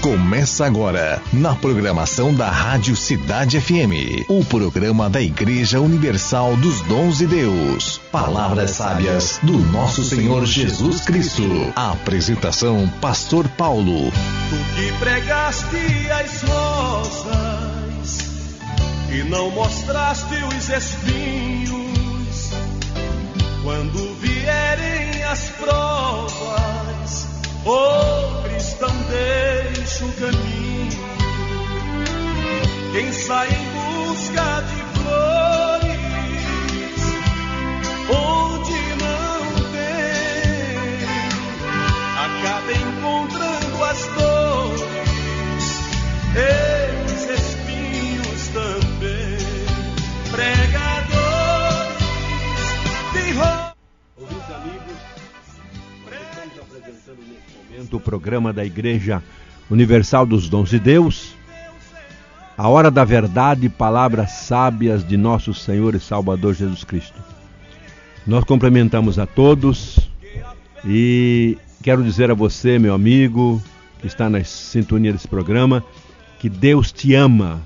Começa agora, na programação da Rádio Cidade FM, o programa da Igreja Universal dos Dons de Deus. Palavras sábias do nosso Senhor Jesus Cristo. A apresentação, Pastor Paulo. Tu que pregaste as rosas e não mostraste os espinhos, quando vierem as provas, oh cristão, deixa o caminho. Quem sai em busca de flores onde não tem, acaba encontrando as dores, esses espinhos também. Pregadores de rosas. Ouvintes amigos, estamos apresentando nesse momento o programa da Igreja Universal dos Dons de Deus, a hora da verdade, palavras sábias de nosso Senhor e Salvador Jesus Cristo. Nós cumprimentamos a todos e quero dizer a você, meu amigo, que está na sintonia desse programa, que Deus te ama.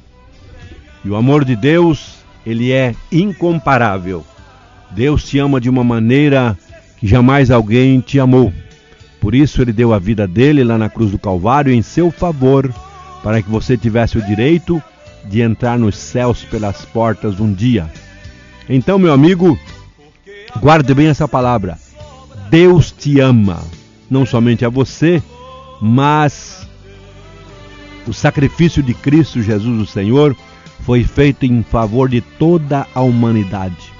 E o amor de Deus, ele é incomparável. Deus te ama de uma maneira que jamais alguém te amou. Por isso ele deu a vida dele lá na cruz do Calvário em seu favor, para que você tivesse o direito de entrar nos céus pelas portas um dia. Então, meu amigo, guarde bem essa palavra. Deus te ama, não somente a você, mas o sacrifício de Cristo Jesus, o Senhor, foi feito em favor de toda a humanidade.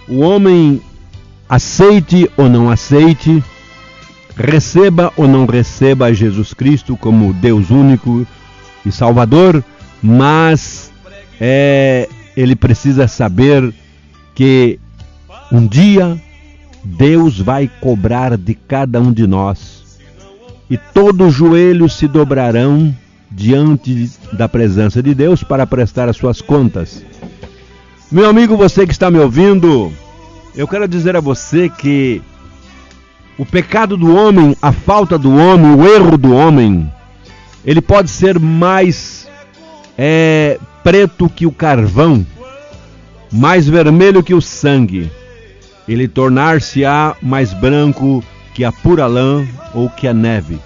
O homem, aceite ou não aceite, receba ou não receba Jesus Cristo como Deus único e Salvador, mas ele precisa saber que um dia Deus vai cobrar de cada um de nós e todos os joelhos se dobrarão diante da presença de Deus para prestar as suas contas. Meu amigo, você que está me ouvindo, eu quero dizer a você que o pecado do homem, a falta do homem, o erro do homem, ele pode ser mais preto que o carvão, mais vermelho que o sangue. Ele tornar-se-á mais branco que a pura lã ou que a neve.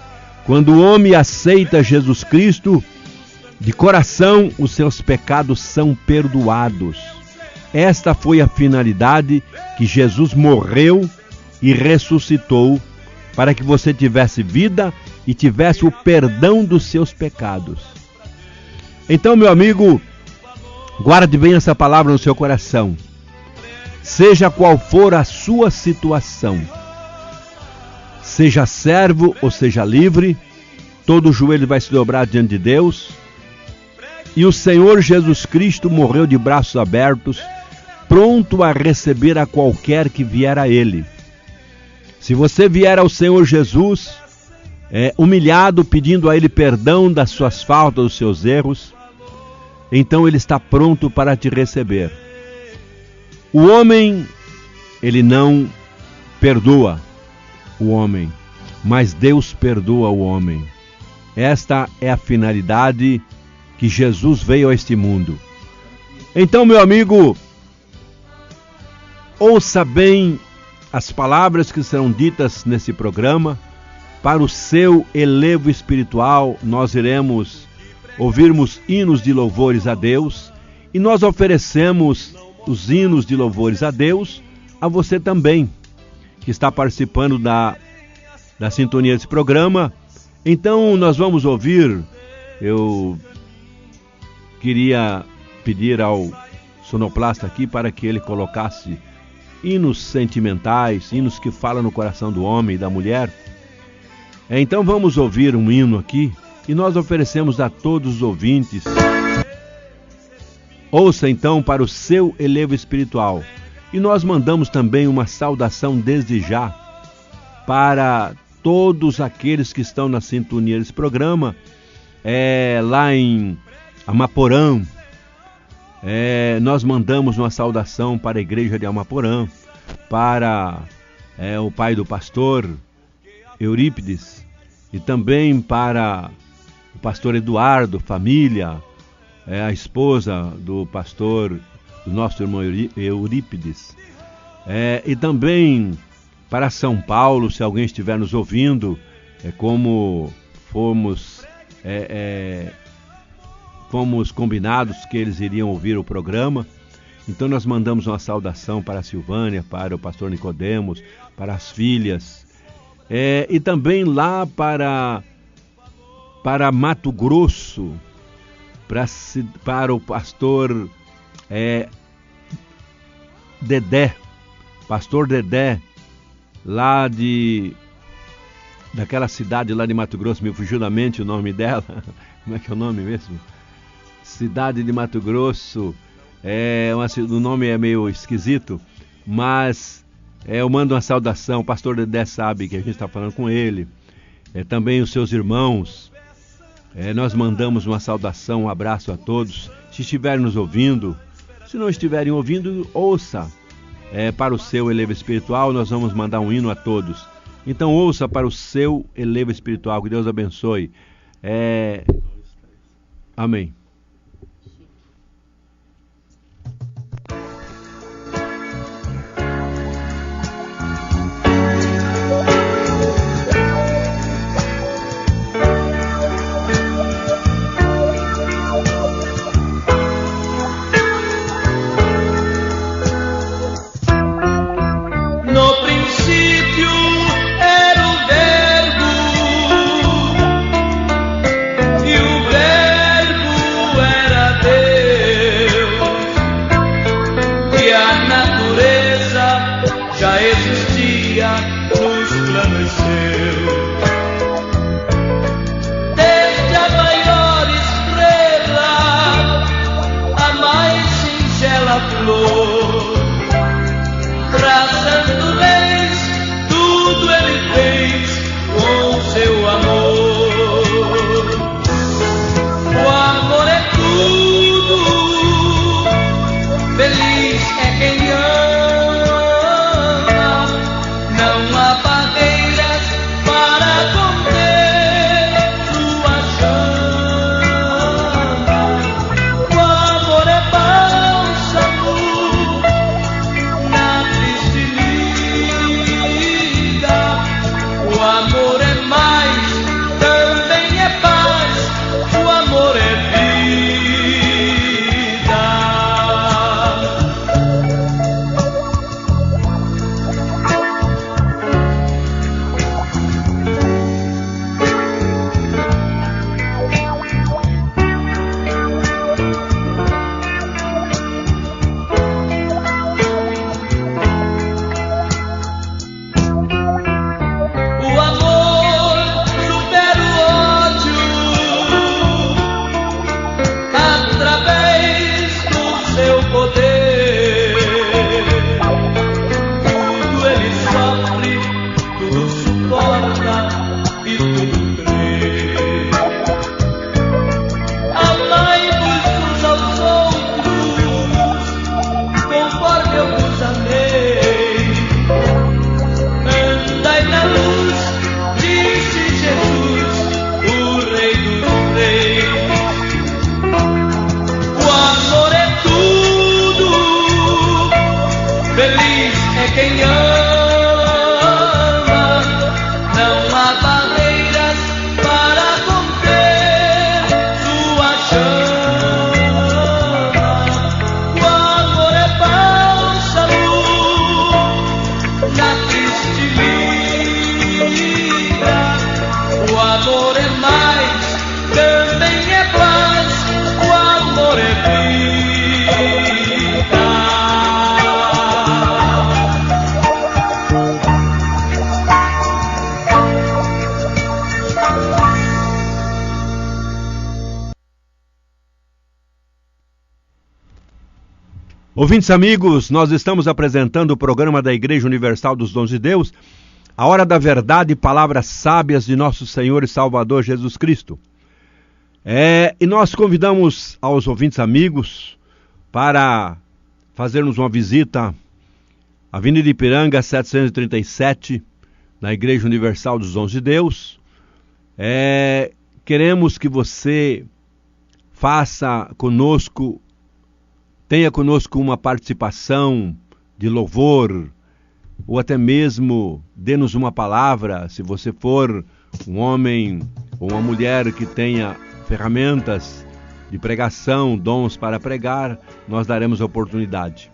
Quando o homem aceita Jesus Cristo, de coração os seus pecados são perdoados. Esta foi a finalidade que Jesus morreu e ressuscitou, para que você tivesse vida e tivesse o perdão dos seus pecados. Então, meu amigo, guarde bem essa palavra no seu coração. Seja qual for a sua situação, seja servo ou seja livre, todo joelho vai se dobrar diante de Deus, e o Senhor Jesus Cristo morreu de braços abertos, pronto a receber a qualquer que vier a Ele. Se você vier ao Senhor Jesus, humilhado, pedindo a Ele perdão das suas faltas, dos seus erros, então Ele está pronto para te receber. O homem, ele não perdoa o homem, mas Deus perdoa o homem. Esta é a finalidade que Jesus veio a este mundo. Então, meu amigo, ouça bem as palavras que serão ditas nesse programa. Para o seu elevo espiritual, nós iremos ouvirmos hinos de louvores a Deus, e nós oferecemos os hinos de louvores a Deus a você também, que está participando da sintonia desse programa. Então nós vamos ouvir, eu queria pedir ao sonoplasta aqui para que ele colocasse hinos sentimentais, hinos que falam no coração do homem e da mulher. Então vamos ouvir um hino aqui e nós oferecemos a todos os ouvintes. Ouça então para o seu elevo espiritual. E nós mandamos também uma saudação desde já para todos aqueles que estão na sintonia desse programa, lá em Amaporã. Nós mandamos uma saudação para a igreja de Amaporã, para o pai do pastor Eurípides, e também para o pastor Eduardo, família, a esposa do pastor, do nosso irmão Eurípides, e também para São Paulo, se alguém estiver nos ouvindo, como fomos combinados que eles iriam ouvir o programa. Então nós mandamos uma saudação para a Silvânia, para o pastor Nicodemos, para as filhas, e também lá para Mato Grosso, para o pastor Dedé, pastor Dedé, lá daquela cidade lá de Mato Grosso, me fugiu da mente o nome dela, como é que é o nome mesmo? Cidade de Mato Grosso, o nome é meio esquisito, mas eu mando uma saudação, o pastor Dedé sabe que a gente está falando com ele, também os seus irmãos, nós mandamos uma saudação, um abraço a todos, se estiverem nos ouvindo, se não estiverem ouvindo, ouça, para o seu elevo espiritual, nós vamos mandar um hino a todos, então ouça para o seu elevo espiritual, que Deus abençoe, amém. Ouvintes amigos, nós estamos apresentando o programa da Igreja Universal dos Dons de Deus, a hora da verdade e palavras sábias de nosso Senhor e Salvador Jesus Cristo. E nós convidamos aos ouvintes amigos para fazermos uma visita à Avenida Ipiranga 737, na Igreja Universal dos Dons de Deus. queremos que você tenha conosco uma participação de louvor, ou até mesmo dê-nos uma palavra, se você for um homem ou uma mulher que tenha ferramentas de pregação, dons para pregar, nós daremos a oportunidade.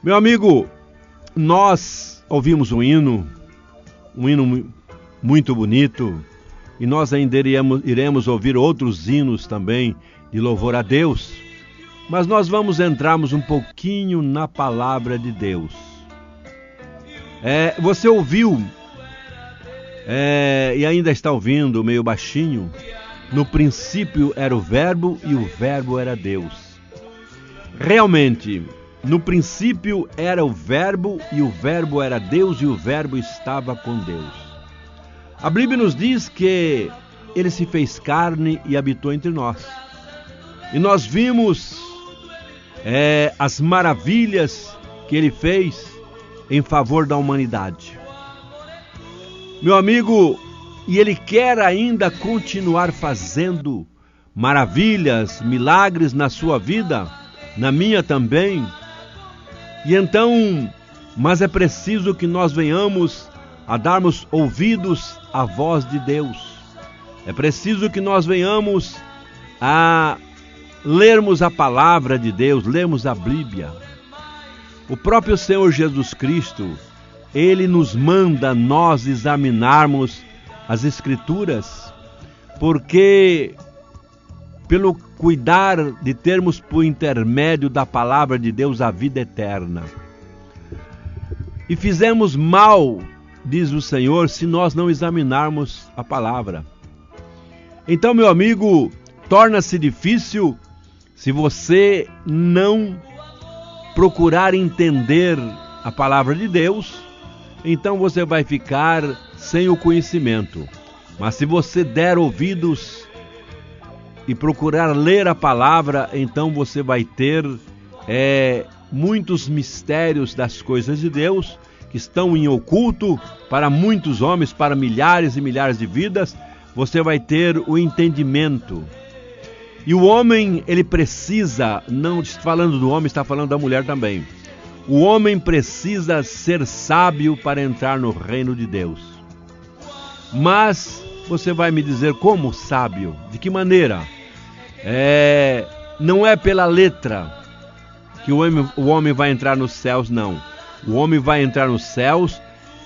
Meu amigo, nós ouvimos um hino muito bonito, e nós ainda iremos ouvir outros hinos também de louvor a Deus, mas nós vamos entrarmos um pouquinho na palavra de Deus. Você ouviu, e ainda está ouvindo meio baixinho, no princípio era o Verbo e o Verbo era Deus. Realmente, no princípio era o Verbo e o Verbo era Deus e o Verbo estava com Deus. A Bíblia nos diz que Ele se fez carne e habitou entre nós. E nós vimos as maravilhas que Ele fez em favor da humanidade. Meu amigo, e Ele quer ainda continuar fazendo maravilhas, milagres na sua vida, na minha também. E então, mas é preciso que nós venhamos a darmos ouvidos à voz de Deus. É preciso que nós venhamos a lermos a palavra de Deus, lermos a Bíblia. O próprio Senhor Jesus Cristo, Ele nos manda nós examinarmos as Escrituras, porque pelo cuidar de termos por intermédio da palavra de Deus a vida eterna. E fizemos mal, diz o Senhor, se nós não examinarmos a palavra. Então, meu amigo, torna-se difícil se você não procurar entender a palavra de Deus, então você vai ficar sem o conhecimento. Mas se você der ouvidos e procurar ler a palavra, então você vai ter muitos mistérios das coisas de Deus que estão em oculto para muitos homens, para milhares e milhares de vidas. Você vai ter o entendimento. E o homem, ele precisa, não falando do homem, está falando da mulher também. O homem precisa ser sábio para entrar no reino de Deus. Mas você vai me dizer, como sábio? De que maneira? Não é pela letra que o homem vai entrar nos céus, não. O homem vai entrar nos céus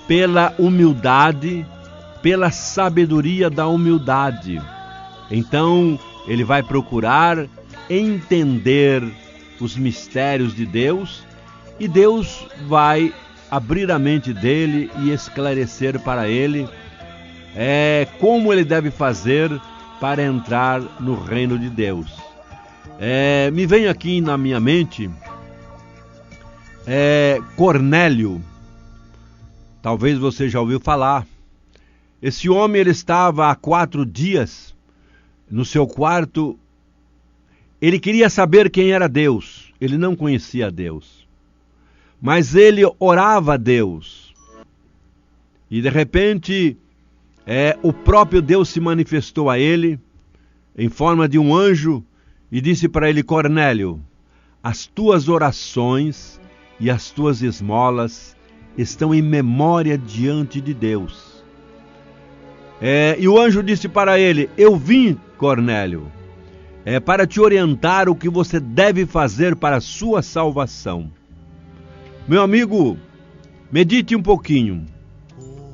pela humildade, pela sabedoria da humildade. Então, ele vai procurar entender os mistérios de Deus, e Deus vai abrir a mente dele e esclarecer para ele como ele deve fazer para entrar no reino de Deus. Me vem aqui na minha mente Cornélio. Talvez você já ouviu falar. Esse homem, ele estava há 4 dias no seu quarto. Ele queria saber quem era Deus. Ele não conhecia Deus, mas ele orava a Deus. E de repente, o próprio Deus se manifestou a ele em forma de um anjo e disse para ele: Cornélio, as tuas orações e as tuas esmolas estão em memória diante de Deus. E o anjo disse para ele: eu vim, Cornélio, para te orientar o que você deve fazer para a sua salvação. Meu amigo, medite um pouquinho.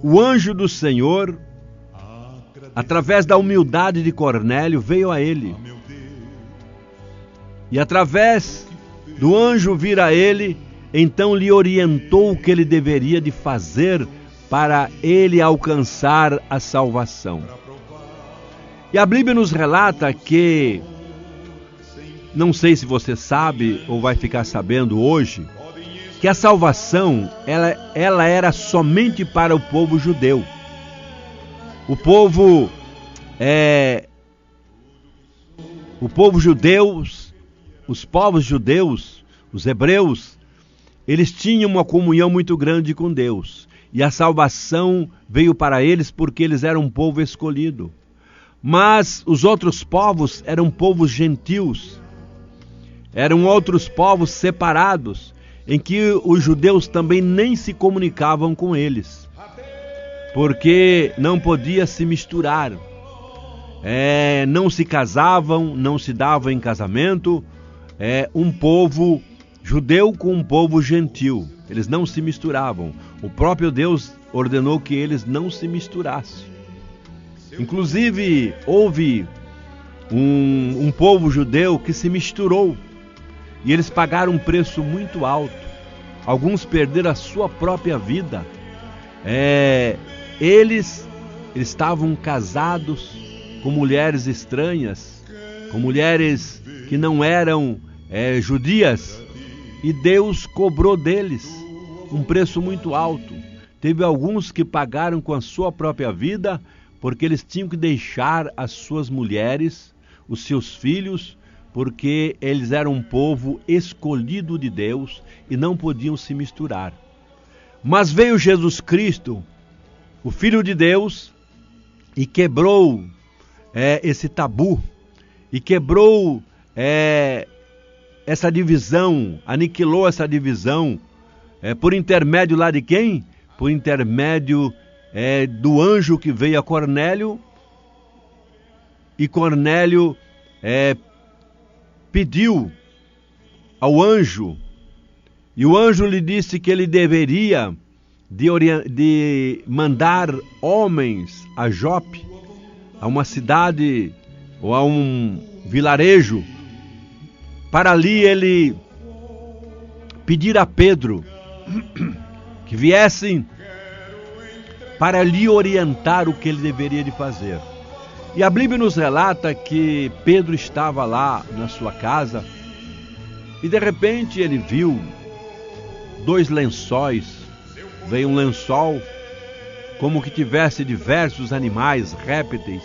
O anjo do Senhor, através da humildade de Cornélio, veio a ele. E através do anjo vir a ele, então lhe orientou o que ele deveria de fazer para ele alcançar a salvação. E a Bíblia nos relata que, não sei se você sabe ou vai ficar sabendo hoje, que a salvação ela era somente para o povo judeu. O povo judeu, os povos judeus, os hebreus, eles tinham uma comunhão muito grande com Deus. E a salvação veio para eles porque eles eram um povo escolhido. Mas os outros povos eram povos gentios, eram outros povos separados, em que os judeus também nem se comunicavam com eles, porque não podia se misturar, não se casavam, não se davam em casamento, um povo judeu com um povo gentil, eles não se misturavam. O próprio Deus ordenou que eles não se misturassem. Inclusive, houve um povo judeu que se misturou e eles pagaram um preço muito alto. Alguns perderam a sua própria vida. Eles estavam casados com mulheres estranhas, com mulheres que não eram judias, e Deus cobrou deles um preço muito alto. Teve alguns que pagaram com a sua própria vida, porque eles tinham que deixar as suas mulheres, os seus filhos, porque eles eram um povo escolhido de Deus e não podiam se misturar. Mas veio Jesus Cristo, o Filho de Deus, e quebrou esse tabu, e quebrou essa divisão, aniquilou essa divisão, por intermédio lá de quem? Por intermédio do anjo que veio a Cornélio, e Cornélio pediu ao anjo, e o anjo lhe disse que ele deveria de mandar homens a Jope, a uma cidade ou a um vilarejo, para ali ele pedir a Pedro que viessem para lhe orientar o que ele deveria de fazer. E a Bíblia nos relata que Pedro estava lá na sua casa e de repente ele viu 2 lençóis. Veio um lençol como que tivesse diversos animais, répteis,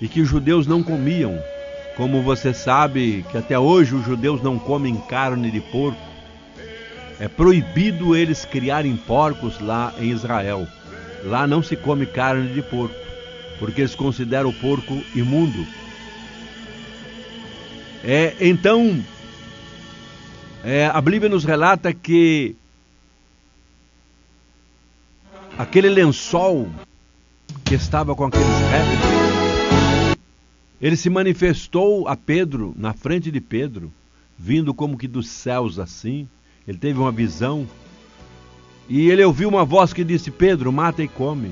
e que os judeus não comiam. Como você sabe que até hoje os judeus não comem carne de porco. É proibido eles criarem porcos lá em Israel. Lá não se come carne de porco, porque eles consideram o porco imundo. Então, a Bíblia nos relata que aquele lençol que estava com aqueles répteis, ele se manifestou a Pedro, na frente de Pedro, vindo como que dos céus assim. Ele teve uma visão e ele ouviu uma voz que disse: Pedro, mata e come.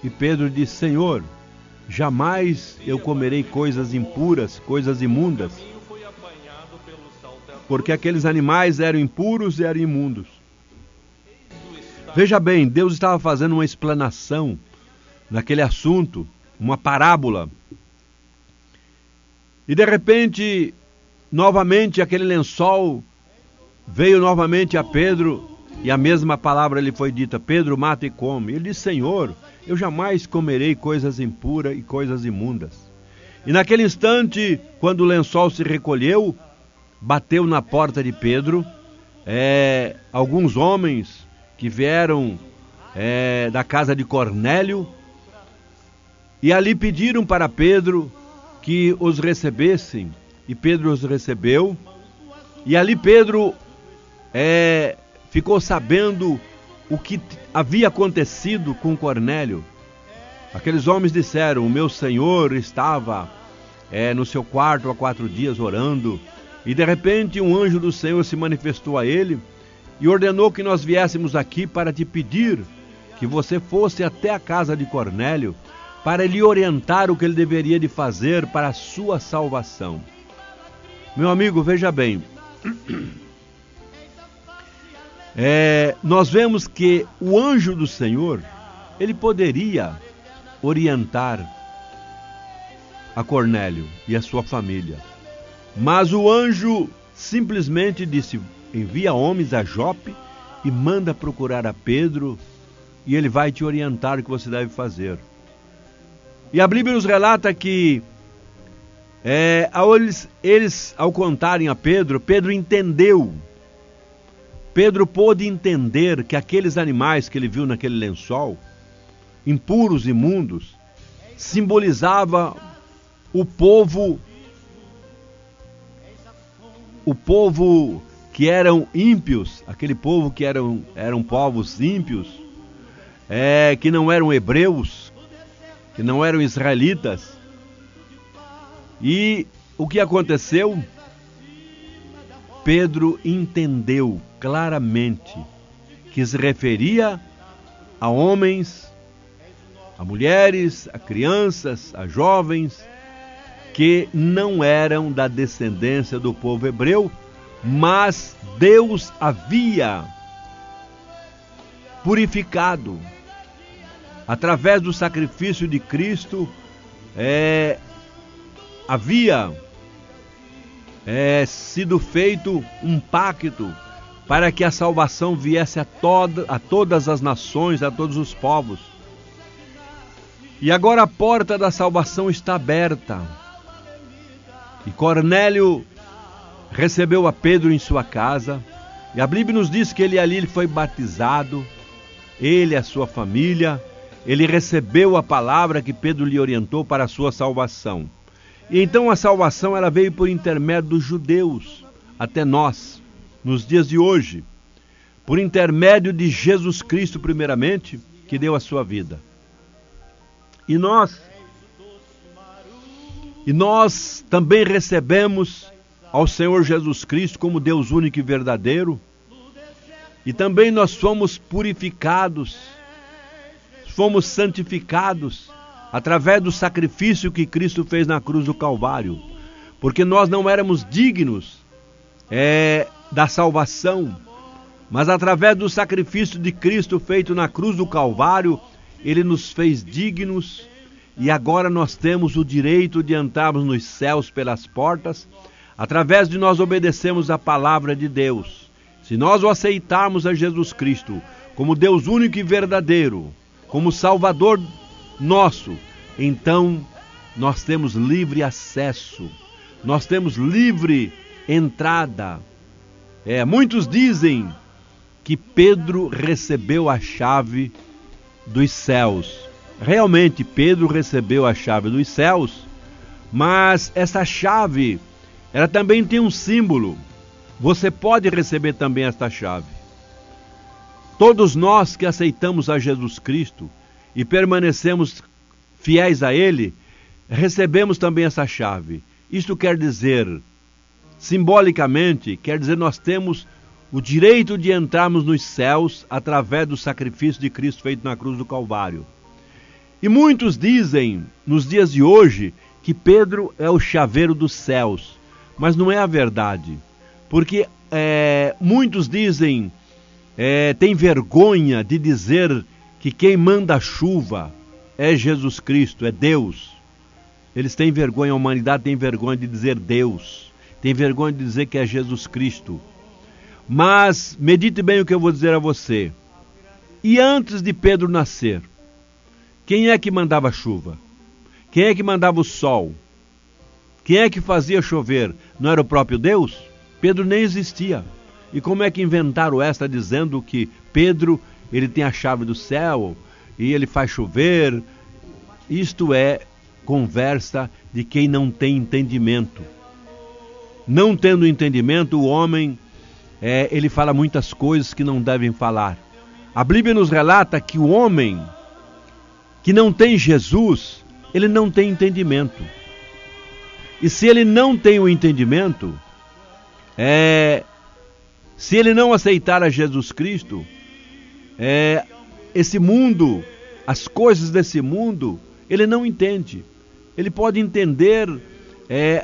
E Pedro disse: Senhor, jamais eu comerei coisas impuras, coisas imundas, porque aqueles animais eram impuros e eram imundos. Veja bem, Deus estava fazendo uma explanação naquele assunto, uma parábola. E de repente, novamente aquele lençol veio novamente a Pedro, e a mesma palavra lhe foi dita: Pedro, mata e come. Ele disse: Senhor, eu jamais comerei coisas impuras e coisas imundas. E naquele instante, quando o lençol se recolheu, bateu na porta de Pedro alguns homens que vieram da casa de Cornélio, e ali pediram para Pedro que os recebessem, e Pedro os recebeu, e ali Pedro ficou sabendo o que havia acontecido com Cornélio. Aqueles homens disseram: o meu senhor estava no seu quarto há 4 dias orando, e de repente um anjo do Senhor se manifestou a ele e ordenou que nós viéssemos aqui para te pedir que você fosse até a casa de Cornélio para lhe orientar o que ele deveria de fazer para a sua salvação. Meu amigo, veja bem, nós vemos que o anjo do Senhor, ele poderia orientar a Cornélio e a sua família, mas o anjo simplesmente disse: envia homens a Jope e manda procurar a Pedro, e ele vai te orientar o que você deve fazer. E a Bíblia nos relata que eles ao contarem a Pedro, Pedro entendeu. Pedro pôde entender que aqueles animais que ele viu naquele lençol, impuros, imundos, simbolizava o povo que eram ímpios, aquele povo que eram povos ímpios, que não eram hebreus, que não eram israelitas. E o que aconteceu? Pedro entendeu claramente que se referia a homens, a mulheres, a crianças, a jovens, que não eram da descendência do povo hebreu, mas Deus havia purificado através do sacrifício de Cristo. Havia sido feito um pacto para que a salvação viesse a todas as nações, a todos os povos. E agora a porta da salvação está aberta. E Cornélio recebeu a Pedro em sua casa. E a Bíblia nos diz que ele foi batizado, ele e a sua família. Ele recebeu a palavra que Pedro lhe orientou para a sua salvação. E então a salvação ela veio por intermédio dos judeus até nós, nos dias de hoje, por intermédio de Jesus Cristo primeiramente, que deu a sua vida. E nós também recebemos ao Senhor Jesus Cristo como Deus único e verdadeiro, e também nós fomos purificados, fomos santificados através do sacrifício que Cristo fez na cruz do Calvário, porque nós não éramos dignos da salvação, mas através do sacrifício de Cristo feito na cruz do Calvário, Ele nos fez dignos, e agora nós temos o direito de entrarmos nos céus pelas portas, através de nós obedecermos a palavra de Deus. Se nós o aceitarmos a Jesus Cristo como Deus único e verdadeiro, como Salvador nosso, então nós temos livre acesso, nós temos livre entrada. Muitos dizem que Pedro recebeu a chave dos céus. Realmente Pedro recebeu a chave dos céus, mas essa chave, ela também tem um símbolo. Você pode receber também esta chave. Todos nós que aceitamos a Jesus Cristo e permanecemos fiéis a Ele, recebemos também essa chave. Isto quer dizer, simbolicamente, nós temos o direito de entrarmos nos céus através do sacrifício de Cristo feito na cruz do Calvário. E muitos dizem, nos dias de hoje, que Pedro é o chaveiro dos céus, mas não é a verdade, porque muitos dizem, têm vergonha de dizer que quem manda a chuva é Jesus Cristo, é Deus. Eles têm vergonha, a humanidade tem vergonha de dizer Deus, tem vergonha de dizer que é Jesus Cristo. Mas medite bem o que eu vou dizer a você. E antes de Pedro nascer, quem é que mandava a chuva? Quem é que mandava o sol? Quem é que fazia chover? Não era o próprio Deus? Pedro nem existia. E como é que inventaram esta dizendo que Pedro, ele tem a chave do céu e ele faz chover? Isto é conversa de quem não tem entendimento. Não tendo entendimento, o homem, ele fala muitas coisas que não devem falar. A Bíblia nos relata que o homem que não tem Jesus, ele não tem entendimento. E se ele não tem o entendimento, se ele não aceitar a Jesus Cristo, esse mundo, as coisas desse mundo, ele não entende. Ele pode entender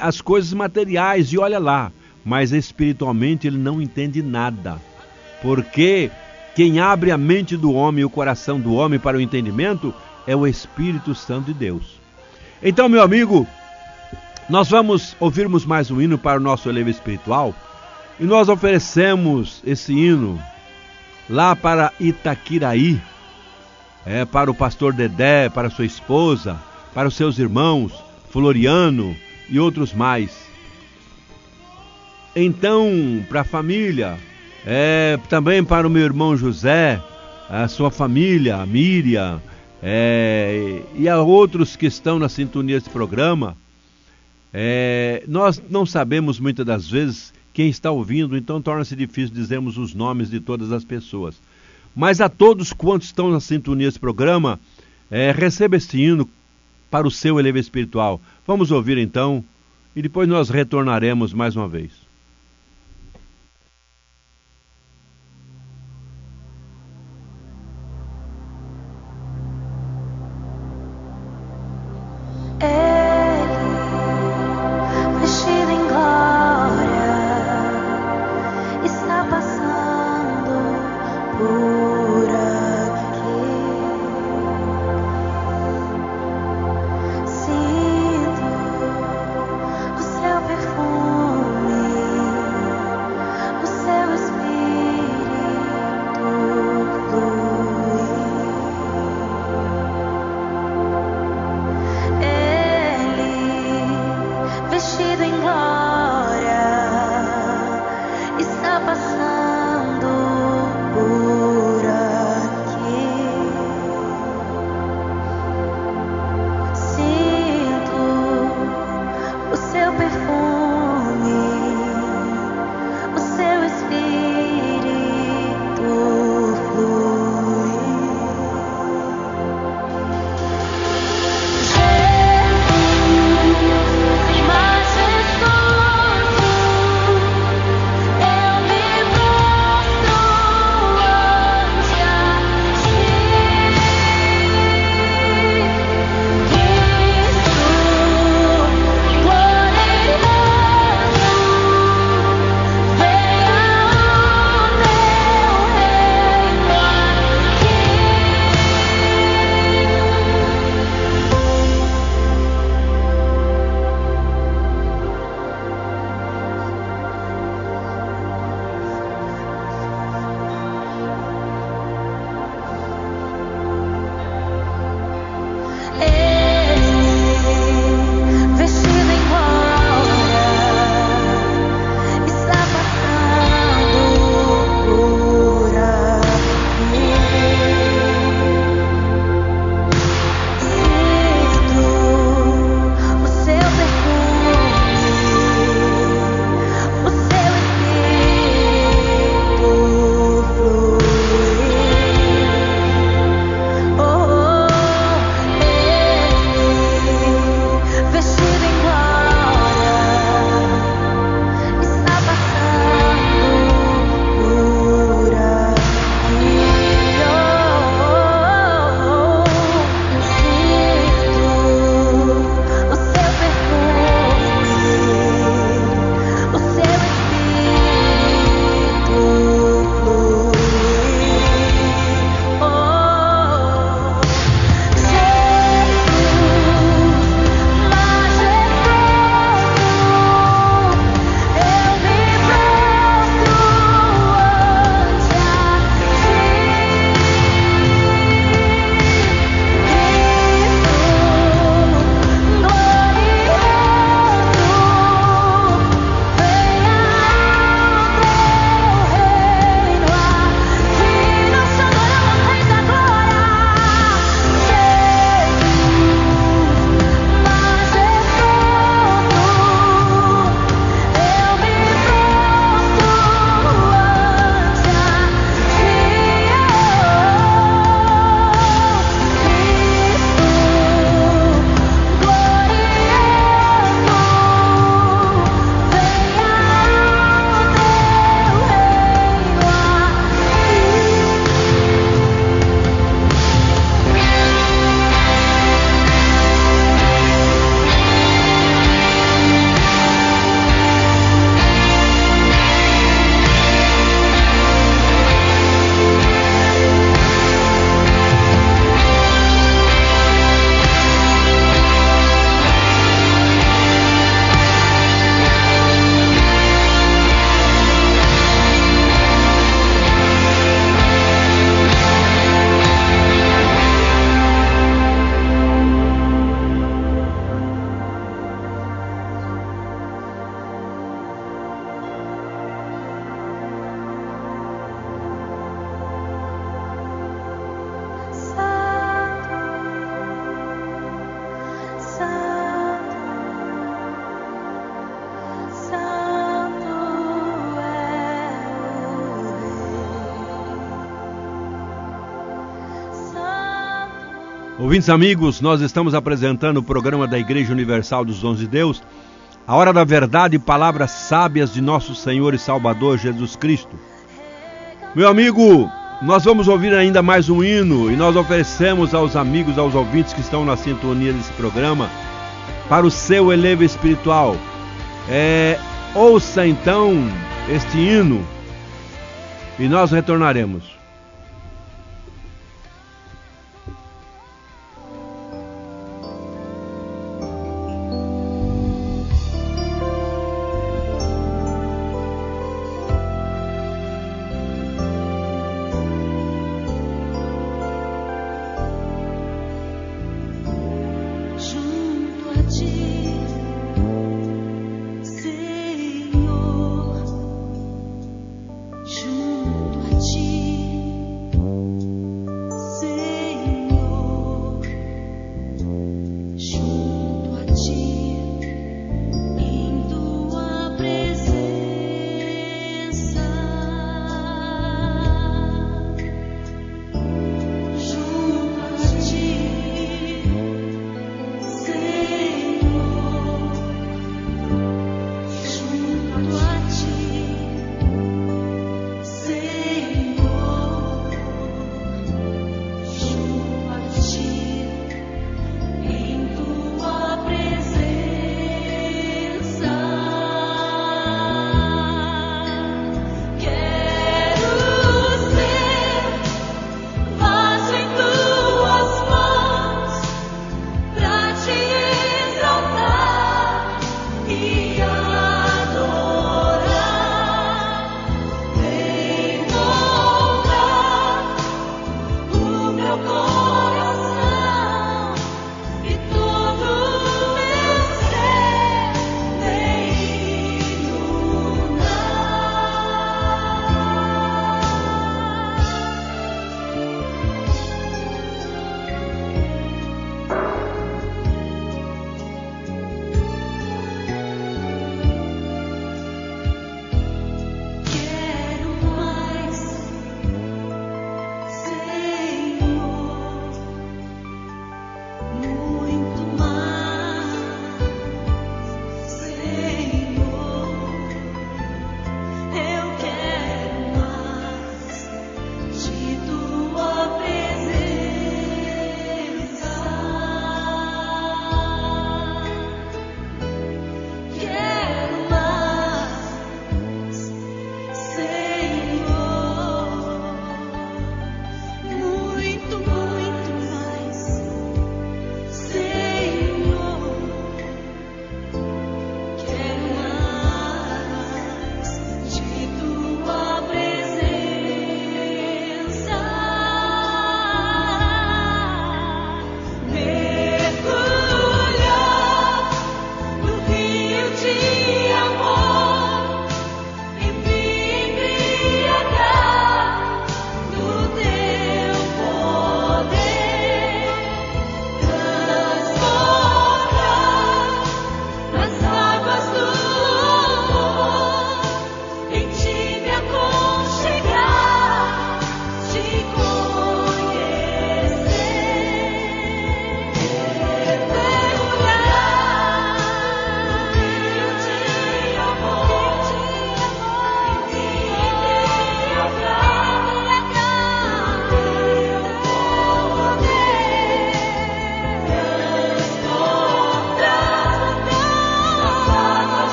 as coisas materiais, e olha lá, mas espiritualmente ele não entende nada. Porque quem abre a mente do homem e o coração do homem para o entendimento é o Espírito Santo de Deus. Então, meu amigo, nós vamos ouvirmos mais um hino para o nosso eleve espiritual, e nós oferecemos esse hino lá para Itaquiraí, para o pastor Dedé, para sua esposa, para os seus irmãos, Floriano e outros mais. Então, para a família, também para o meu irmão José, a sua família, a Miriam, E a outros que estão na sintonia desse programa. Nós não sabemos muitas das vezes quem está ouvindo, então torna-se difícil dizermos os nomes de todas as pessoas. Mas a todos quantos estão na sintonia desse programa, receba este hino para o seu elevador espiritual. Vamos ouvir então, e depois nós retornaremos mais uma vez. Sinto o seu perfume. Ouvintes amigos, nós estamos apresentando o programa da Igreja Universal dos Dons de Deus, a hora da verdade e palavras sábias de nosso Senhor e Salvador Jesus Cristo. Meu amigo, nós vamos ouvir ainda mais um hino e nós oferecemos aos amigos, aos ouvintes que estão na sintonia desse programa, para o seu elevo espiritual. Ouça então este hino e nós retornaremos.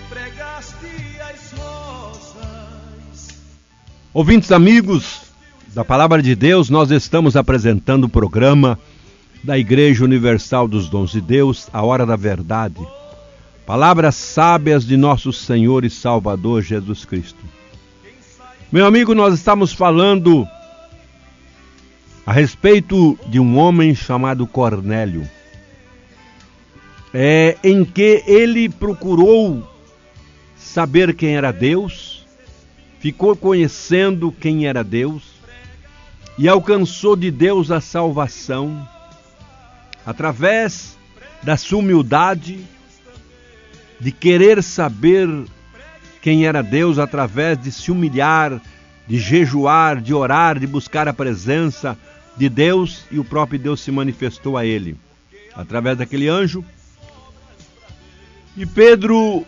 pregaste as rosas Ouvintes amigos da Palavra de Deus, nós estamos apresentando o programa da Igreja Universal dos Dons de Deus, A Hora da Verdade. Palavras sábias de nosso Senhor e Salvador Jesus Cristo. Meu amigo, nós estamos falando a respeito de um homem chamado Cornélio, em que ele procurou saber quem era Deus, ficou conhecendo quem era Deus e alcançou de Deus a salvação através da sua humildade, de querer saber quem era Deus, através de se humilhar, de jejuar, de orar, de buscar a presença de Deus, e o próprio Deus se manifestou a ele através daquele anjo. E Pedro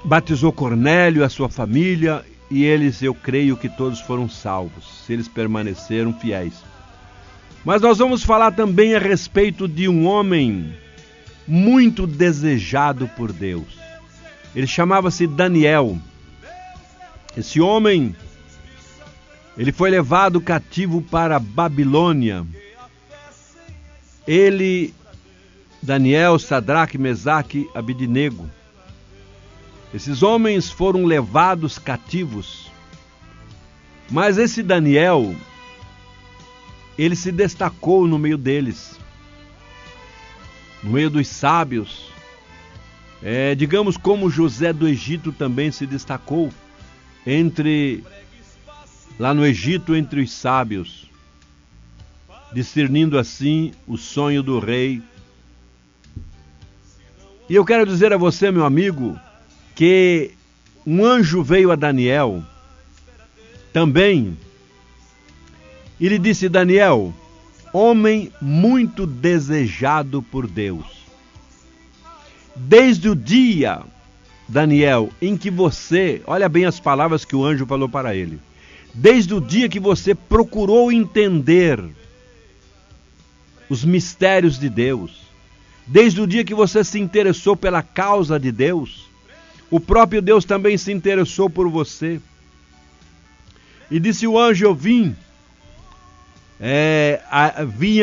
batizou Cornélio, a sua família, e eles, eu creio que todos foram salvos, se eles permaneceram fiéis. Mas nós vamos falar também a respeito de um homem muito desejado por Deus. Ele chamava-se Daniel. Esse homem, ele foi levado cativo para a Babilônia. Ele, Daniel, Sadraque, Mesaque, Abidnego. Esses homens foram levados cativos, mas esse Daniel, ele se destacou no meio deles, no meio dos sábios, digamos como José do Egito também se destacou lá no Egito, entre os sábios, discernindo assim o sonho do rei. E eu quero dizer a você, meu amigo, que um anjo veio a Daniel também e lhe disse: Daniel, homem muito desejado por Deus, desde o dia, Daniel, em que você, olha bem as palavras que o anjo falou para ele, desde o dia que você procurou entender os mistérios de Deus, desde o dia que você se interessou pela causa de Deus, o próprio Deus também se interessou por você. E disse o anjo: eu vinha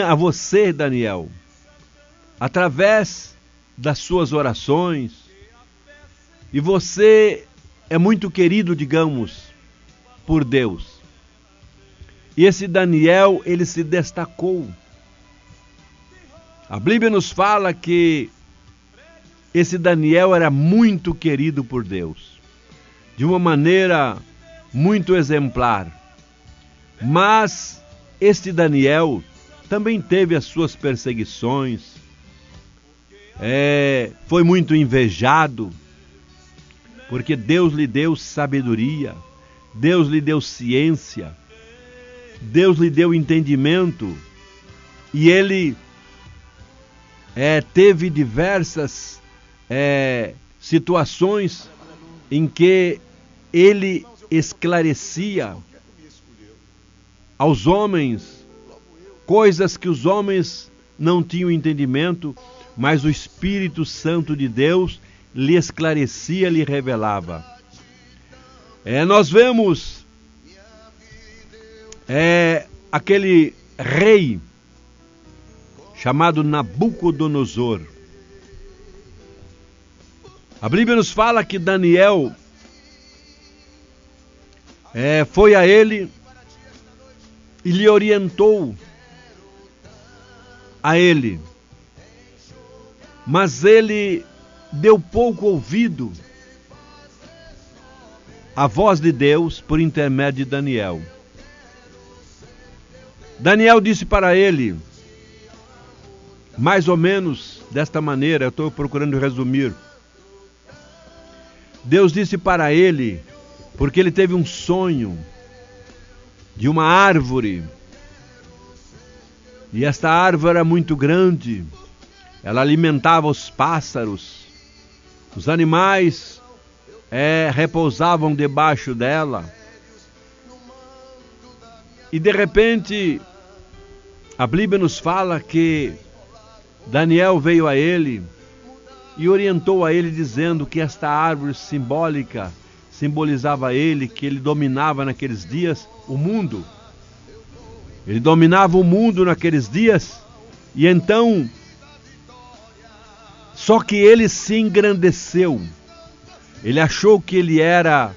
a você, Daniel, através das suas orações, e você é muito querido, digamos, por Deus. E esse Daniel, ele se destacou. A Bíblia nos fala que esse Daniel era muito querido por Deus, de uma maneira muito exemplar. Mas este Daniel também teve as suas perseguições, foi muito invejado, porque Deus lhe deu sabedoria, Deus lhe deu ciência, Deus lhe deu entendimento, e ele teve diversas situações em que ele esclarecia aos homens coisas que os homens não tinham entendimento, mas o Espírito Santo de Deus lhe esclarecia, lhe revelava. Nós vemos aquele rei chamado Nabucodonosor. A Bíblia nos fala que Daniel foi a ele e lhe orientou a ele, mas ele deu pouco ouvido à voz de Deus por intermédio de Daniel. Daniel disse para ele, mais ou menos desta maneira, eu estou procurando resumir. Deus disse para ele, porque ele teve um sonho de uma árvore, e esta árvore era muito grande, ela alimentava os pássaros, os animais repousavam debaixo dela, e de repente a Bíblia nos fala que Daniel veio a ele e orientou a ele dizendo que esta árvore simbólica simbolizava ele, que ele dominava naqueles dias o mundo. Ele dominava o mundo naqueles dias, e então, só que ele se engrandeceu. Ele achou que ele era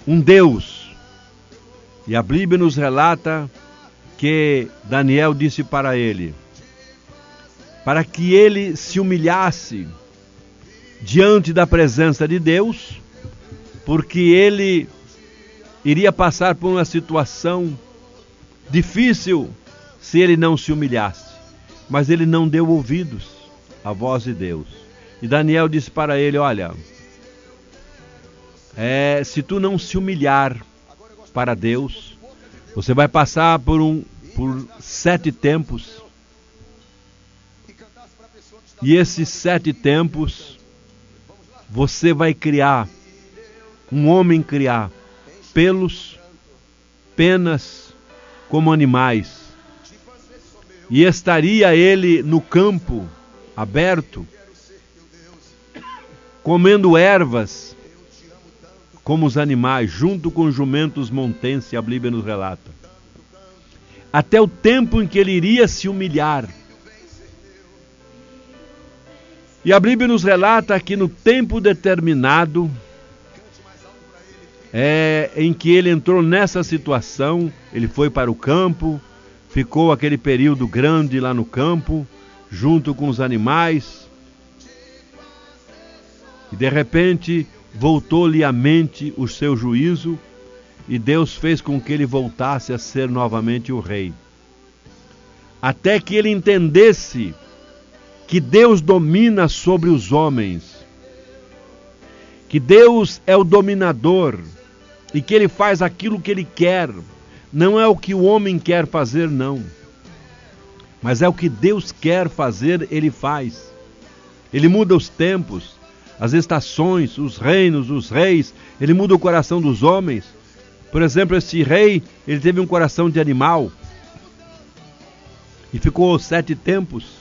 um Deus. E a Bíblia nos relata que Daniel disse para ele, para que ele se humilhasse diante da presença de Deus, porque ele iria passar por uma situação difícil se ele não se humilhasse. Mas ele não deu ouvidos à voz de Deus. E Daniel disse para ele, olha, se tu não se humilhar para Deus, você vai passar por 7 tempos. E esses 7 tempos, você vai criar, um homem criar pelos, penas, como animais. E estaria ele no campo, aberto, comendo ervas, como os animais, junto com os jumentos montenses, a Bíblia nos relata. Até o tempo em que ele iria se humilhar. E a Bíblia nos relata que no tempo determinado, em que ele entrou nessa situação, ele foi para o campo, ficou aquele período grande lá no campo, junto com os animais, e de repente voltou-lhe à mente o seu juízo, e Deus fez com que ele voltasse a ser novamente o rei. Até que ele entendesse que Deus domina sobre os homens, que Deus é o dominador, e que ele faz aquilo que ele quer, não é o que o homem quer fazer, não, mas é o que Deus quer fazer, ele faz. Ele muda os tempos, as estações, os reinos, os reis, ele muda o coração dos homens. Por exemplo, esse rei, ele teve um coração de animal, e ficou 7 tempos,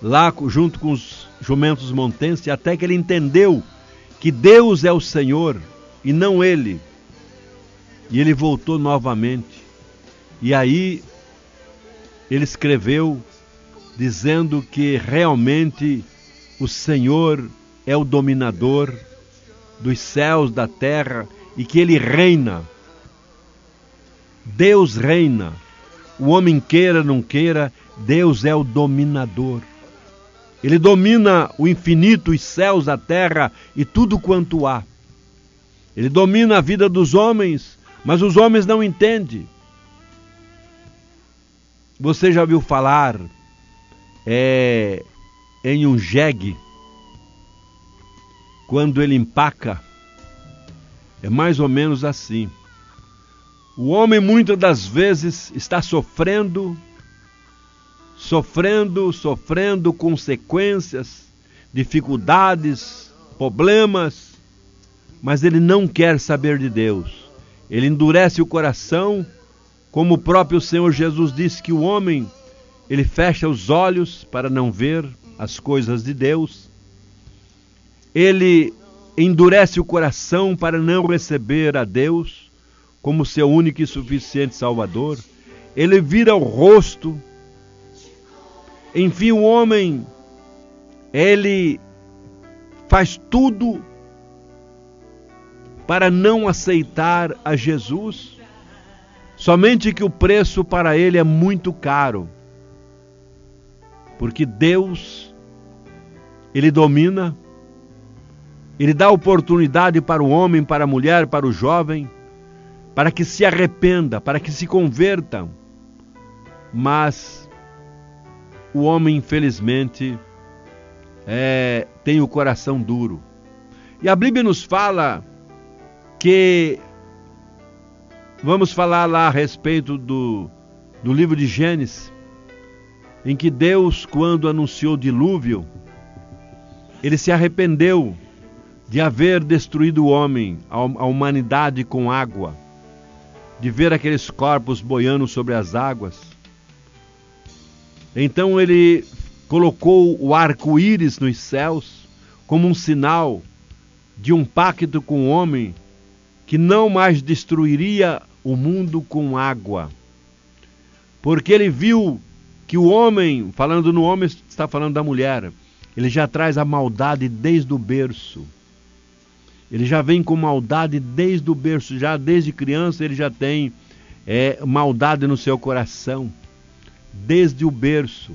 lá junto com os jumentos montenses, até que ele entendeu que Deus é o Senhor, e não ele. E ele voltou novamente. E aí ele escreveu dizendo que realmente o Senhor é o dominador dos céus, da terra, e que ele reina. Deus reina. O homem queira, não queira, Deus é o dominador. Ele domina o infinito, os céus, a terra e tudo quanto há. Ele domina a vida dos homens, mas os homens não entendem. Você já ouviu falar em um jegue? Quando ele empaca, é mais ou menos assim. O homem muitas das vezes está sofrendo consequências, dificuldades, problemas, mas ele não quer saber de Deus. Ele endurece o coração, como o próprio Senhor Jesus disse que o homem, ele fecha os olhos para não ver as coisas de Deus. Ele endurece o coração para não receber a Deus como seu único e suficiente Salvador. Ele vira o rosto. Enfim, o homem, ele faz tudo para não aceitar a Jesus, somente que o preço para ele é muito caro, porque Deus, ele domina, ele dá oportunidade para o homem, para a mulher, para o jovem, para que se arrependa, para que se converta, mas o homem, infelizmente, tem o coração duro. E a Bíblia nos fala que, vamos falar lá a respeito do livro de Gênesis, em que Deus, quando anunciou o dilúvio, ele se arrependeu de haver destruído o homem, a humanidade com água, de ver aqueles corpos boiando sobre as águas. Então ele colocou o arco-íris nos céus como um sinal de um pacto com o homem, que não mais destruiria o mundo com água. Porque ele viu que o homem, falando no homem, está falando da mulher, ele já traz a maldade desde o berço. Ele já vem com maldade desde o berço, já desde criança ele já tem maldade no seu coração, desde o berço.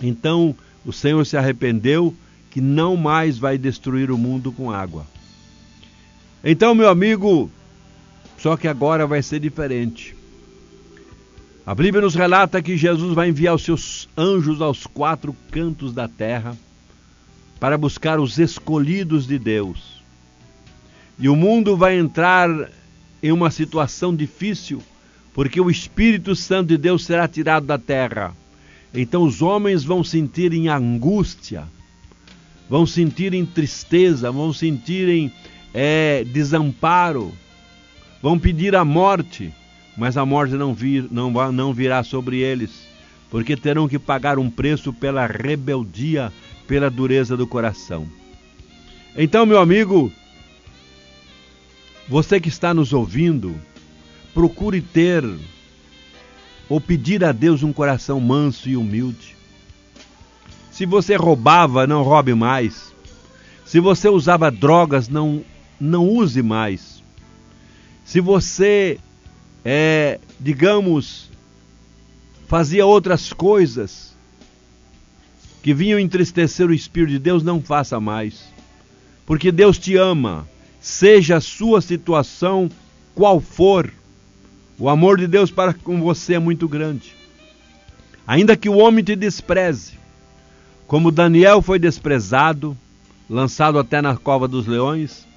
Então o Senhor se arrependeu que não mais vai destruir o mundo com água. Então, meu amigo, só que agora vai ser diferente. A Bíblia nos relata que Jesus vai enviar os seus anjos aos 4 cantos da terra para buscar os escolhidos de Deus. E o mundo vai entrar em uma situação difícil, porque o Espírito Santo de Deus será tirado da terra. Então os homens vão sentir em angústia, vão sentir em tristeza, vão sentir em desamparo, vão pedir a morte, mas a morte não virá sobre eles, porque terão que pagar um preço pela rebeldia, pela dureza do coração. Então, meu amigo, você que está nos ouvindo, procure ter ou pedir a Deus um coração manso e humilde. Se você roubava, não roube mais. Se você usava drogas, não use mais. Se você, fazia outras coisas que vinham entristecer o Espírito de Deus, não faça mais. Porque Deus te ama, seja a sua situação qual for. O amor de Deus para com você é muito grande. Ainda que o homem te despreze, como Daniel foi desprezado, lançado até na cova dos leões,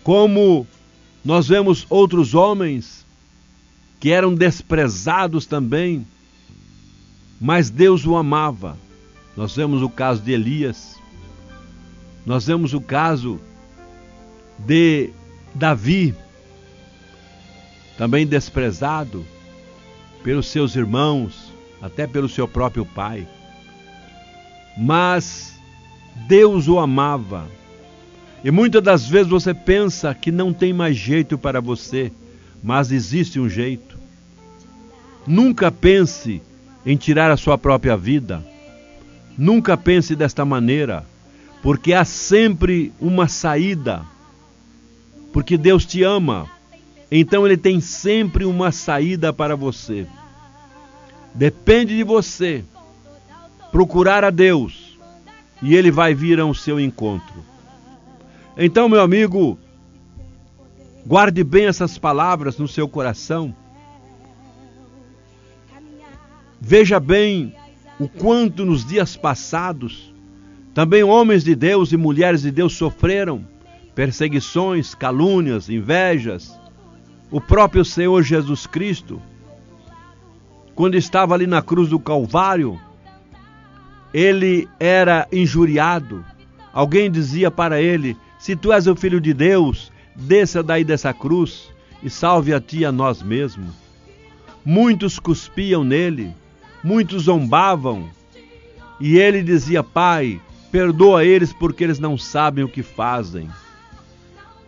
como nós vemos outros homens que eram desprezados também, mas Deus o amava. Nós vemos o caso de Elias, nós vemos o caso de Davi, também desprezado pelos seus irmãos, até pelo seu próprio pai. Mas Deus o amava. E muitas das vezes você pensa que não tem mais jeito para você, mas existe um jeito. Nunca pense em tirar a sua própria vida. Nunca pense desta maneira, porque há sempre uma saída. Porque Deus te ama. Então Ele tem sempre uma saída para você. Depende de você procurar a Deus e Ele vai vir ao seu encontro. Então, meu amigo, guarde bem essas palavras no seu coração. Veja bem o quanto nos dias passados também homens de Deus e mulheres de Deus sofreram perseguições, calúnias, invejas. O próprio Senhor Jesus Cristo, quando estava ali na cruz do Calvário, ele era injuriado. Alguém dizia para ele: se tu és o Filho de Deus, desça daí dessa cruz e salve a ti e a nós mesmos. Muitos cuspiam nele, muitos zombavam, e ele dizia: Pai, perdoa eles porque eles não sabem o que fazem.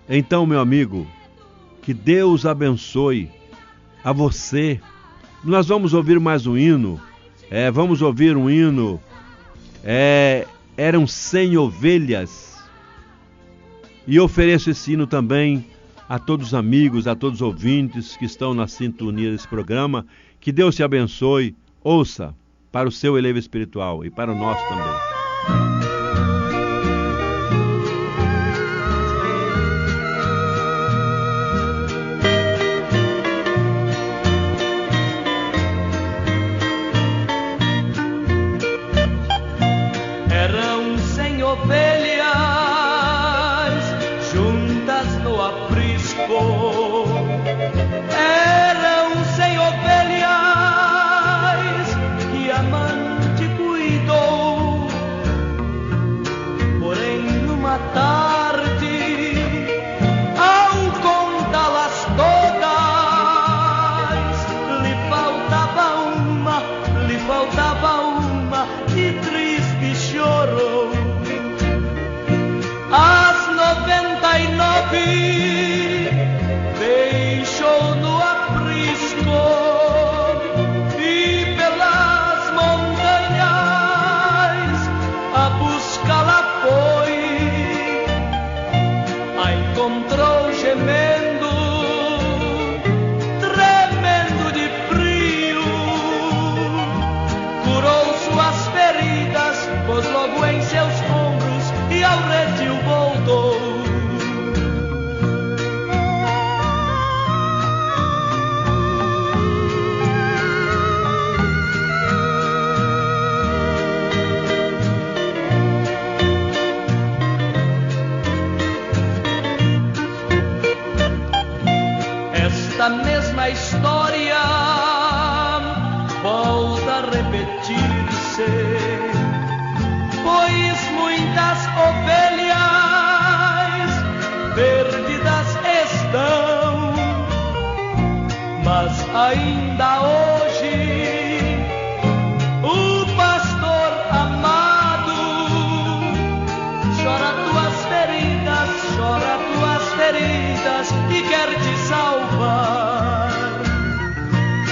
Então, meu amigo, que Deus abençoe a você. Nós vamos ouvir mais um hino. Vamos ouvir um hino. Eram 100 ovelhas. E ofereço esse hino também a todos os amigos, a todos os ouvintes que estão na sintonia desse programa. Que Deus te abençoe. Ouça para o seu elevo espiritual e para o nosso também. Eram 100 ovelhas que amante cuidou, mas ainda hoje o pastor amado chora tuas feridas e quer te salvar.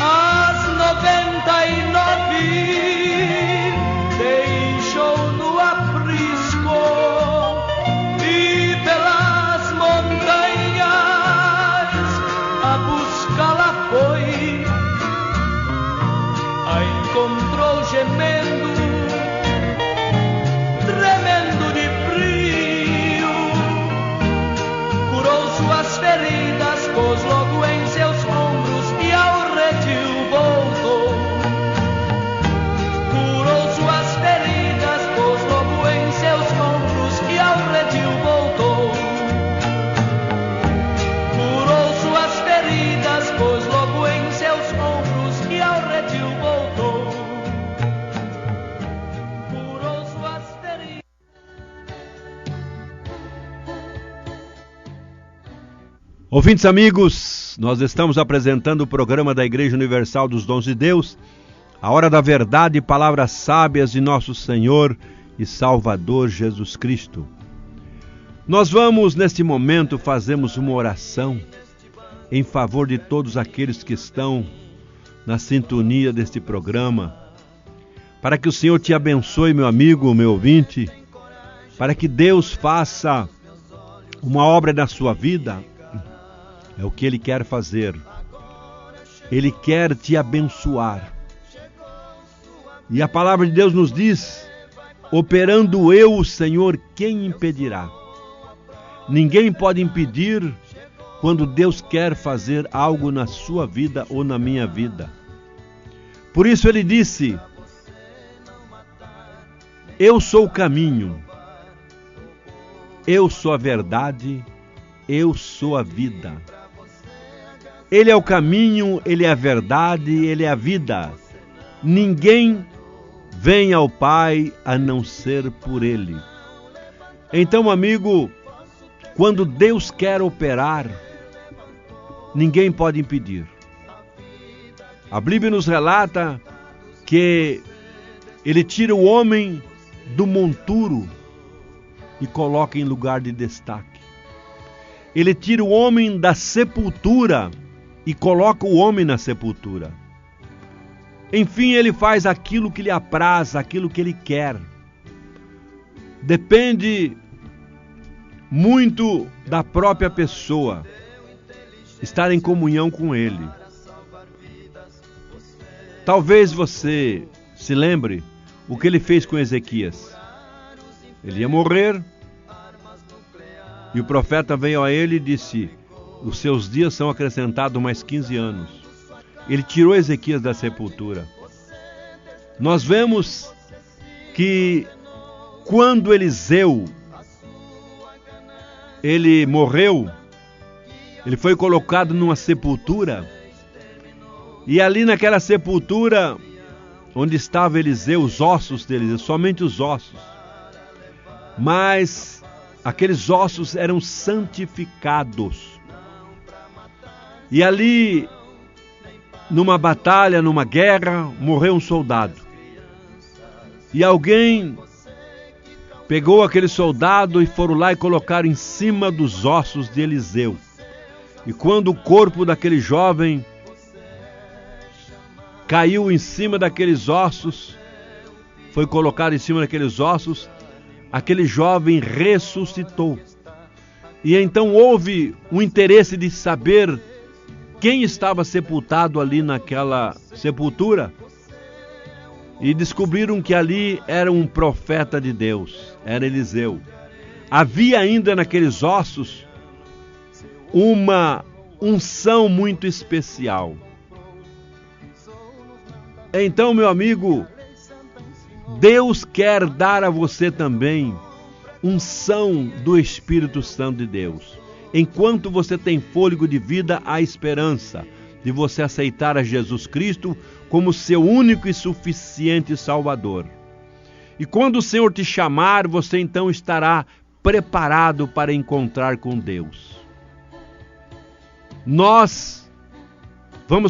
As 99 deixou no aprisco e pelas montanhas a buscá-la foi. A encontrou gemendo, tremendo de frio, curou suas feridas, pôs logo em seus ombros e ao redil voltou. Curou suas feridas, pôs logo em seus ombros e ao redil voltou. Curou suas feridas, pôs logo em seus ombros e ao redil voltou. Curou suas feridas. Ouvintes amigos, nós estamos apresentando o programa da Igreja Universal dos Dons de Deus, a hora da verdade e palavras sábias de nosso Senhor e Salvador Jesus Cristo. Nós vamos, neste momento, fazermos uma oração em favor de todos aqueles que estão na sintonia deste programa, para que o Senhor te abençoe, meu amigo, meu ouvinte, para que Deus faça uma obra na sua vida. É o que Ele quer fazer. Ele quer te abençoar. E a palavra de Deus nos diz: operando eu, o Senhor, quem impedirá? Ninguém pode impedir quando Deus quer fazer algo na sua vida ou na minha vida. Por isso Ele disse: eu sou o caminho, eu sou a verdade, eu sou a vida. Ele é o caminho, Ele é a verdade, Ele é a vida. Ninguém vem ao Pai a não ser por Ele. Então, amigo, quando Deus quer operar, ninguém pode impedir. A Bíblia nos relata que Ele tira o homem do monturo e coloca em lugar de destaque. Ele tira o homem da sepultura e coloca o homem na sepultura. Enfim, Ele faz aquilo que lhe apraz, aquilo que Ele quer. Depende muito da própria pessoa estar em comunhão com Ele. Talvez você se lembre o que Ele fez com Ezequias. Ele ia morrer e o profeta veio a ele e disse: os seus dias são acrescentados mais 15 anos. Ele tirou Ezequias da sepultura. Nós vemos que quando Eliseu ele morreu, ele foi colocado numa sepultura, e ali naquela sepultura onde estava Eliseu, os ossos de Eliseu, somente os ossos, mas aqueles ossos eram santificados. E ali, numa batalha, numa guerra, morreu um soldado. E alguém pegou aquele soldado e foram lá e colocaram em cima dos ossos de Eliseu. E quando o corpo daquele jovem caiu em cima daqueles ossos, foi colocado em cima daqueles ossos, aquele jovem ressuscitou. E então houve um interesse de saber quem estava sepultado ali naquela sepultura. E descobriram que ali era um profeta de Deus, era Eliseu. Havia ainda naqueles ossos uma unção muito especial. Então, meu amigo, Deus quer dar a você também unção do Espírito Santo de Deus. Enquanto você tem fôlego de vida, há esperança de você aceitar a Jesus Cristo como seu único e suficiente Salvador. E quando o Senhor te chamar, você então estará preparado para encontrar com Deus. Nós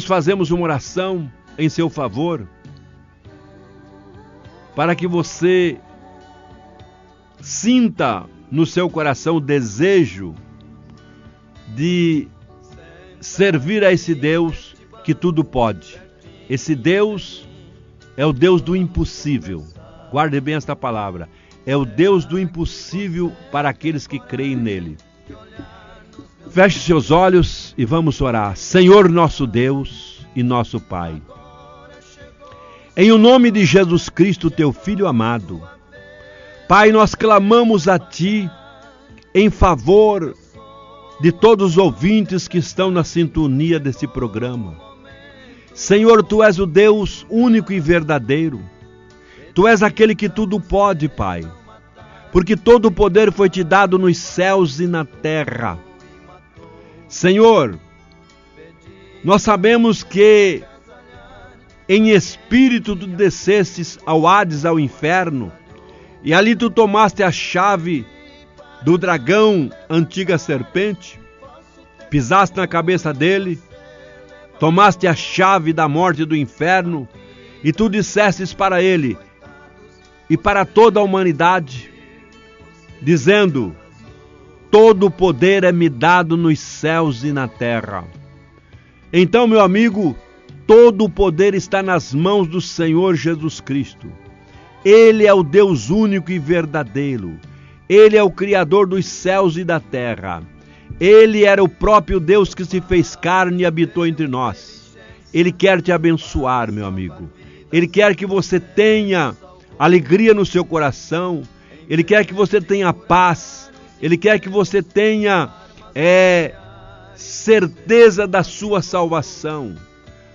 fazermos uma oração em seu favor, para que você sinta no seu coração o desejo de servir a esse Deus que tudo pode. Esse Deus é o Deus do impossível. Guarde bem esta palavra. É o Deus do impossível para aqueles que creem nele. Feche seus olhos e vamos orar. Senhor nosso Deus e nosso Pai, em o nome de Jesus Cristo, teu Filho amado, Pai, nós clamamos a Ti em favor de todos os ouvintes que estão na sintonia desse programa. Senhor, Tu és o Deus único e verdadeiro. Tu és aquele que tudo pode, Pai, porque todo o poder foi Te dado nos céus e na terra. Senhor, nós sabemos que em espírito Tu descestes ao Hades, ao inferno, e ali Tu tomaste a chave do dragão, antiga serpente, pisaste na cabeça dele, tomaste a chave da morte e do inferno, e Tu dissestes para ele e para toda a humanidade, dizendo: todo o poder é me dado nos céus e na terra. Então, meu amigo, todo o poder está nas mãos do Senhor Jesus Cristo. Ele é o Deus único e verdadeiro. Ele é o Criador dos céus e da terra. Ele era o próprio Deus que se fez carne e habitou entre nós. Ele quer te abençoar, meu amigo. Ele quer que você tenha alegria no seu coração. Ele quer que você tenha paz. Ele quer que você tenha certeza da sua salvação.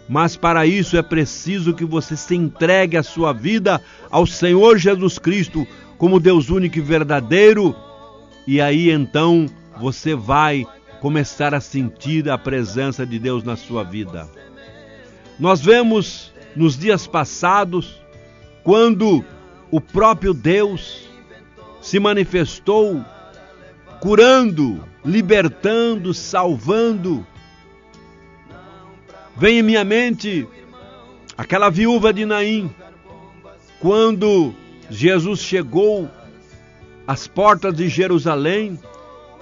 Mas para isso é preciso que você se entregue a sua vida ao Senhor Jesus Cristo como Deus único e verdadeiro. E aí então você vai começar a sentir a presença de Deus na sua vida. Nós vemos nos dias passados, quando o próprio Deus se manifestou curando, libertando, salvando. Vem em minha mente aquela viúva de Naim, quando Jesus chegou às portas de Jerusalém,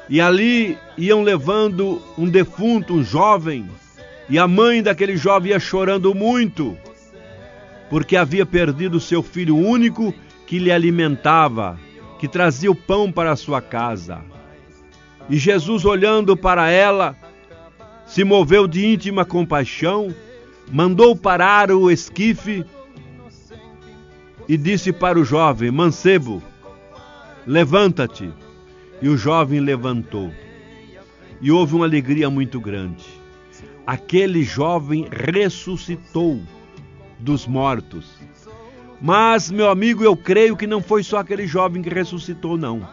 e ali iam levando um defunto, um jovem, e a mãe daquele jovem ia chorando muito, porque havia perdido seu filho único que lhe alimentava, que trazia o pão para a sua casa. E Jesus, olhando para ela, se moveu de íntima compaixão, mandou parar o esquife e disse para o jovem: mancebo, levanta-te. E o jovem levantou. E houve uma alegria muito grande. Aquele jovem ressuscitou dos mortos. Mas, meu amigo, eu creio que não foi só aquele jovem que ressuscitou, não.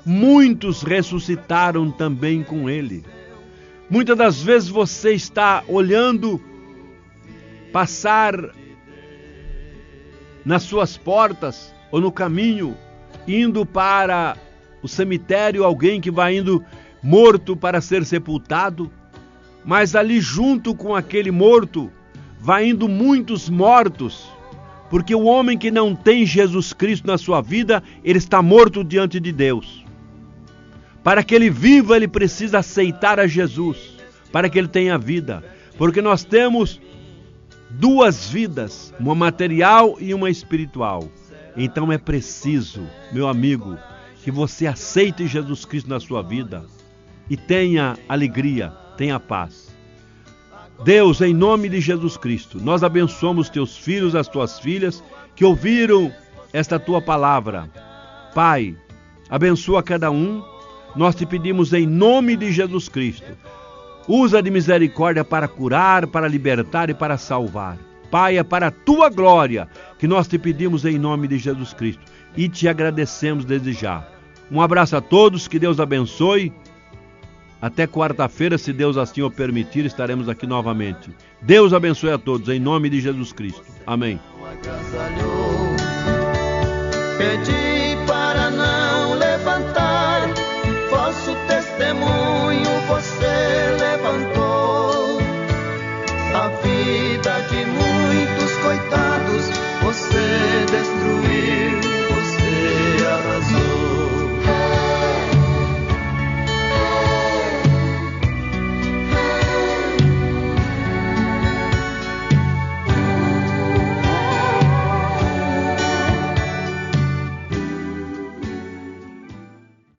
Muitos ressuscitaram também com ele. Muitas das vezes você está olhando passar nas suas portas ou no caminho, indo para o cemitério, alguém que vai indo morto para ser sepultado, mas ali junto com aquele morto, vai indo muitos mortos, porque o homem que não tem Jesus Cristo na sua vida, ele está morto diante de Deus. Para que ele viva, ele precisa aceitar a Jesus, para que ele tenha vida, porque nós temos duas vidas, uma material e uma espiritual. Então é preciso, meu amigo, que você aceite Jesus Cristo na sua vida e tenha alegria, tenha paz. Deus, em nome de Jesus Cristo, nós abençoamos teus filhos, as tuas filhas que ouviram esta tua palavra. Pai, abençoa cada um. Nós te pedimos em nome de Jesus Cristo. Usa de misericórdia para curar, para libertar e para salvar. Pai, é para a tua glória que nós te pedimos em nome de Jesus Cristo. E te agradecemos desde já. Um abraço a todos, que Deus abençoe. Até quarta-feira, se Deus assim o permitir, estaremos aqui novamente. Deus abençoe a todos, em nome de Jesus Cristo. Amém.